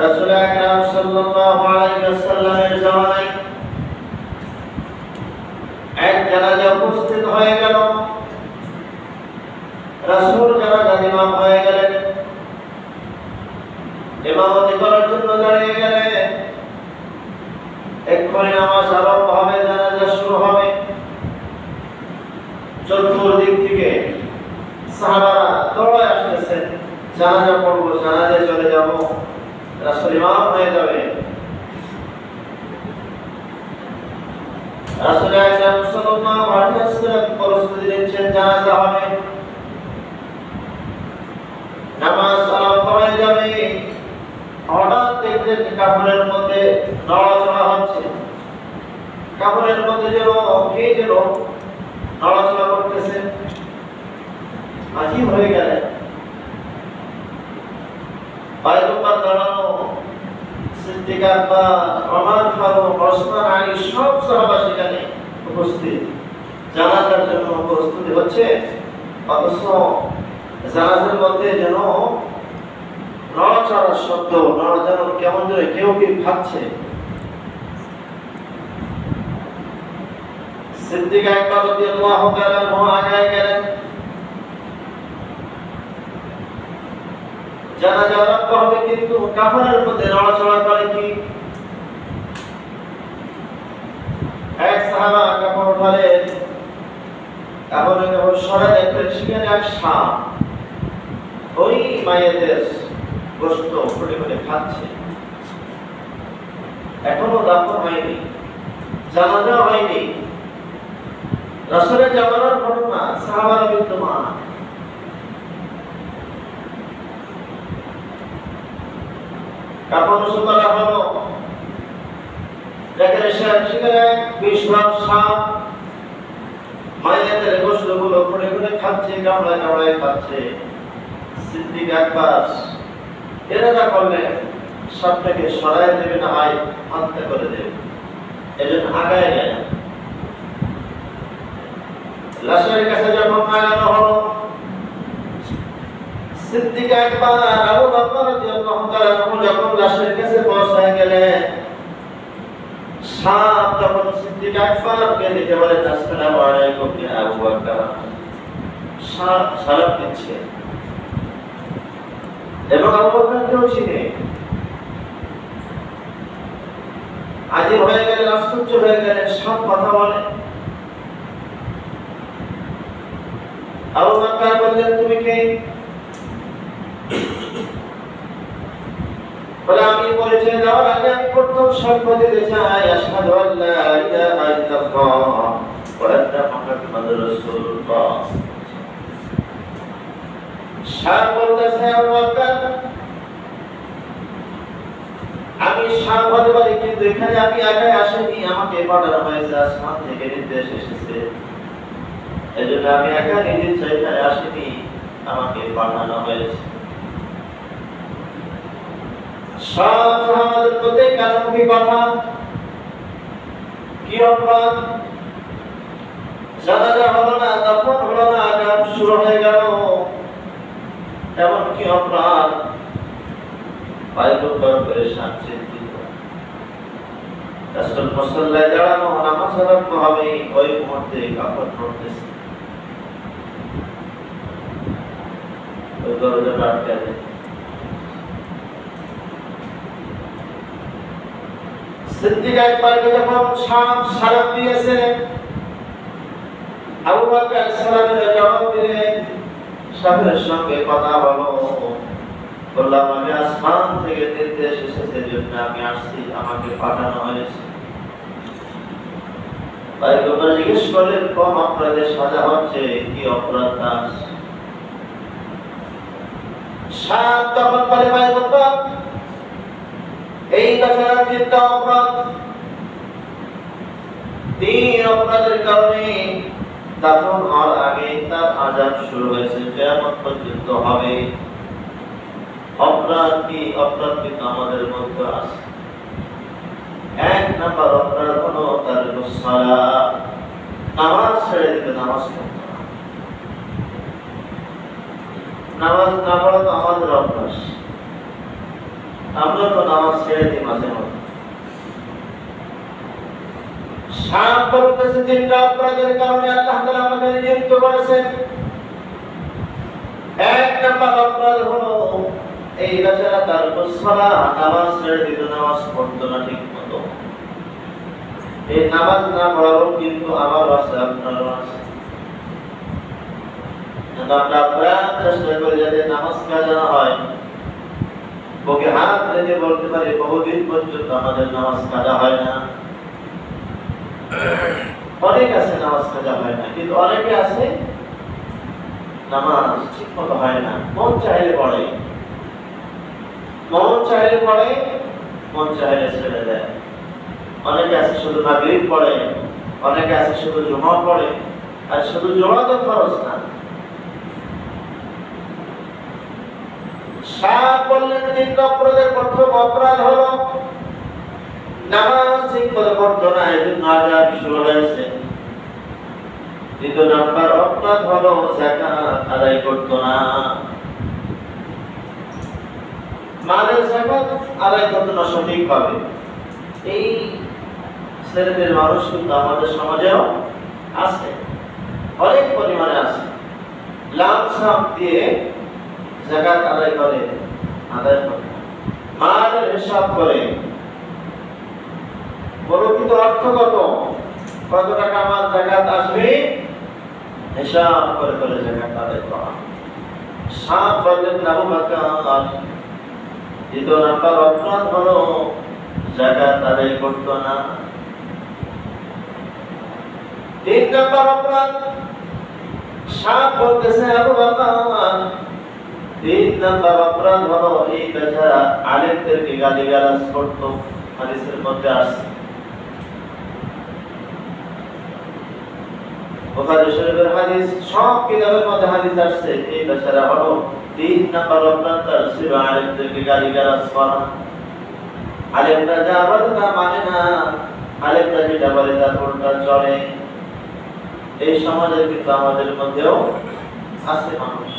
রাসূল আকরাম সাল্লাল্লাহু আলাইহি ওয়াসাল্লামের জামানায় এক জানাজা উপস্থিত হয়ে গেল। রাসূল জানাজার ইমাম হয়ে গেলেন, ইমামতি করার জন্য দাঁড়িয়ে গেলেন। এক্ষুনি নামাজ আরম্ভ হবে, জানাজা শুরু হবে। চতুর্দিক থেকে সাহাবারা দৌড়ে আসতেছেন, জানাজা পড়বো, জানাজায় চলে যাব, রাসূল ইমাম হয়ে যাবে। রাসূল আকরাম সাল্লাল্লাহু আলাইহি ওয়াসাল্লাম প্রস্তুতি নিচ্ছেন, জানাজা হবে, নামাজ আরম্ভ হয়ে যাবে। হঠাৎ দেখলেন কাপড়ের মধ্যে নড়াচড়া হচ্ছে, কাপড়ের মধ্যে যেন কে যেন নড়াচড়া করতেছে। আজীব হয়ে গেলেন। পয়গম্বর দাঁড়ানো, সিদ্দিক আকবর, ওমর ফারুক, ওসমান আলী সব সাহাবা সেখানে উপস্থিত, জানাজার জন্য প্রস্তুতি হচ্ছে। অথচ জানাজার মধ্যে যেন নড়াচড়ার শব্দ, যেন কেমন যেন কেউ কি ভাবছে। সিদ্দিক আকবর রাদিয়াল্লাহু তাআলা আগায় গেলেন, জানাজা আরম্ভ হবে, কিন্তু কাফনের মধ্যে নড়াচড়া করে কি? এক সাহাবা কাপড় উঠালেন, কাপড়ের কাপড় সরাই দেখলেন সেখানে এক সাপ ওই মায়েদের গোশত ফুটে ফুটে খাচ্ছে। এখনো দাফন হয়নি, জানাজা হয়নি। রাসূলের জামানার ঘটনা, সাহাবারা বিদ্যমান। কাপড় শুকানো হলো, দেখেন সেখানে বিশাল সাপ মায়েদের গোশতগুলো ফুটে ফুটে খাচ্ছে, কামড়ায় কামড়ায় খাচ্ছে। সিদ্দিক আকবর এরাদা করলেন সাপটাকে সরাই দেবে, না হয় হত্যা করে দেবে। এজন্য আগায় গেলেন। লাশের কাছে যখন আগানো হলো, সিদ্দিক আকবর আবু বকর রাদিয়াল্লাহু তাআলা যখন লাশের কাছে পৌঁছায় গেলেন, সাপ যখন সিদ্দিক আকবরকে দেখে বলে, আসসালামু আলাইকুম ইয়া আবু বকর। সাপ সালাম দিচ্ছে এবং আবু বকরকেও চিনে। আজীব হয়ে গেলেন, আশ্চর্য হয়ে গেলেন, সাপ কথা বলে। আবু বকর বললেন, তুমি কে? বলে, আমি পরিচয় দেওয়ার আগে আমি প্রথম সাক্ষ্য দিতে চাই, আশহাদু আল্লা ইলাহা ইল্লাল্লাহ ওয়া আন্না মুহাম্মাদুর রাসূলুল্লাহ। সাপ বলতেছে, আবু বকর আমি সাপ হতে পারি, কিন্তু এখানে আমি একাই আসিনি, আমাকে পাঠানো হয়েছে, আসমান থেকে নির্দেশ এসেছে। এজন্য আমি একা নিজে এখানে আসিনি, আমাকে পাঠানো হয়েছে। সব আমাদের প্রতি কানুনকি কথা, কি অপরাধ? জানাজা হলো না, দাফন হলো না, আজাব শুরু হয়ে গেল, এমন কি অপরাধ? পয়গম্বর পেরেশান, চিন্তিত। রাসূল মুসাল্লায় দাঁড়ানো, নামাজ আরম্ভ হবে, ওই মুহূর্তে কাফন পড়তেছে, ওই দরজাটা আটকে আছে। সিদ্দিক আকবরকে যখন সাপ সালাম দিয়েছে, আবু বকর সালামের জবাব দিলেন। সাপের সঙ্গে কথা হলো, বললাম আমি আসমান থেকে নির্দেশ এসেছে, জন্য আমি আসছি, আমাকে পাঠানো হয়েছে। পয়গম্বর জিজ্ঞেস করলেন, কোন অপরাধে সাজা হচ্ছে, কি অপরাধ তার? সাপ তখন বলে, পয়গম্বর এই বেচারার 3টা অপরাধ, 3 অপরাধের কারণে দাফন হওয়ার আগে তার আযাব শুরু হয়েছে, কিয়ামত পর্যন্ত হবে। অপরাধ কি? অপরাধ কিন্তু আমাদের মধ্যে আছে। 1 নাম্বার অপরাধ হলো তারকুস সালাত, নামাজ ছেড়ে দিতে, নামাজ পড়তে না। নামাজ না পড়া তো আমাদের অভ্যাস, আমরা তো নামাজ ছেড়ে দিই মাঝে মাঝে। সাত বলতেছে তিনটা অপরাধের কারণে আল্লাহ তাআলা আমাদের নিযুক্ত করেছেন। এক নাম্বার অপরাধ হলো এই বেচারা তার সালাত নামাজ ছেড়ে দিত, নামাজ পড়তো না ঠিক মতো। এই নামাজ না পড়ারও কিন্তু আমার আছে, আপনারও আছে। আমরা প্রাণ চেষ্টা করি যাতে নামাজ কাজা না হয়। বুকে হাত রেখে বলতে পারি বহুদিন পর্যন্ত আমাদের নামাজ কাজা হয় না। অনেক আছে নামাজ কাজা হয় না, কিন্তু অনেকে আছে নামাজ ঠিক মতো হয় না। মন চাইলে পড়ে, মন চাইলে পড়ে, মন চাইলে ছেড়ে দেয়। অনেকে আছে শুধু মাগরিব পড়ে, অনেকে আছে শুধু জুমা পড়ে। আর শুধু জুমা তো ফরজ না। সাত বললেন তিন অপরাধের প্রথম অপরাধ হলো নামাজ ঠিক মতো পড়তো না, এজন্য আযাব শুরু হয়েছে। দ্বিতীয় নাম্বার অপরাধ হলো যাকাত আদায় করতো না, মালের যাকাত আদায় করতো না সঠিকভাবে। এই শ্রেণীর মানুষ কিন্তু আমাদের সমাজেও আছে, অনেক পরিমাণে আছে। লামসাম দিয়ে যাকাত আদায় করে, আদায় করে মালের হিসাব করে, প্রকৃত অর্থ কত টাকা আমার যাকাত আসবে হিসাব করে করে যাকাত আদায় করা। সাত বললেন আবু বকর দ্বিতীয় নাম্বার অপরাধ হলো যাকাত আদায় করতো না। তিন নাম্বার অপরাধ সাত বলতেছে আবু বকর তিন নাম্বার অপরাধ হলো এই বেচারা আলেমদেরকে গালিগালাজ করতো। হাদিসের মধ্যে আছে, বুখারী শরীফের হাদিস, সব কিতাবের মধ্যে হাদিস আসছে। এই বেচারা হলো তিন নাম্বার অপরাধ, তার ছিল আলেমদেরকে গালিগালাজ করা। আলেমরা যা বলে তা মানে না, আলেমরা যেটা বলে তার উল্টা চলে। এই সমাজের কিন্তু আমাদের মধ্যেও আছে মানুষ।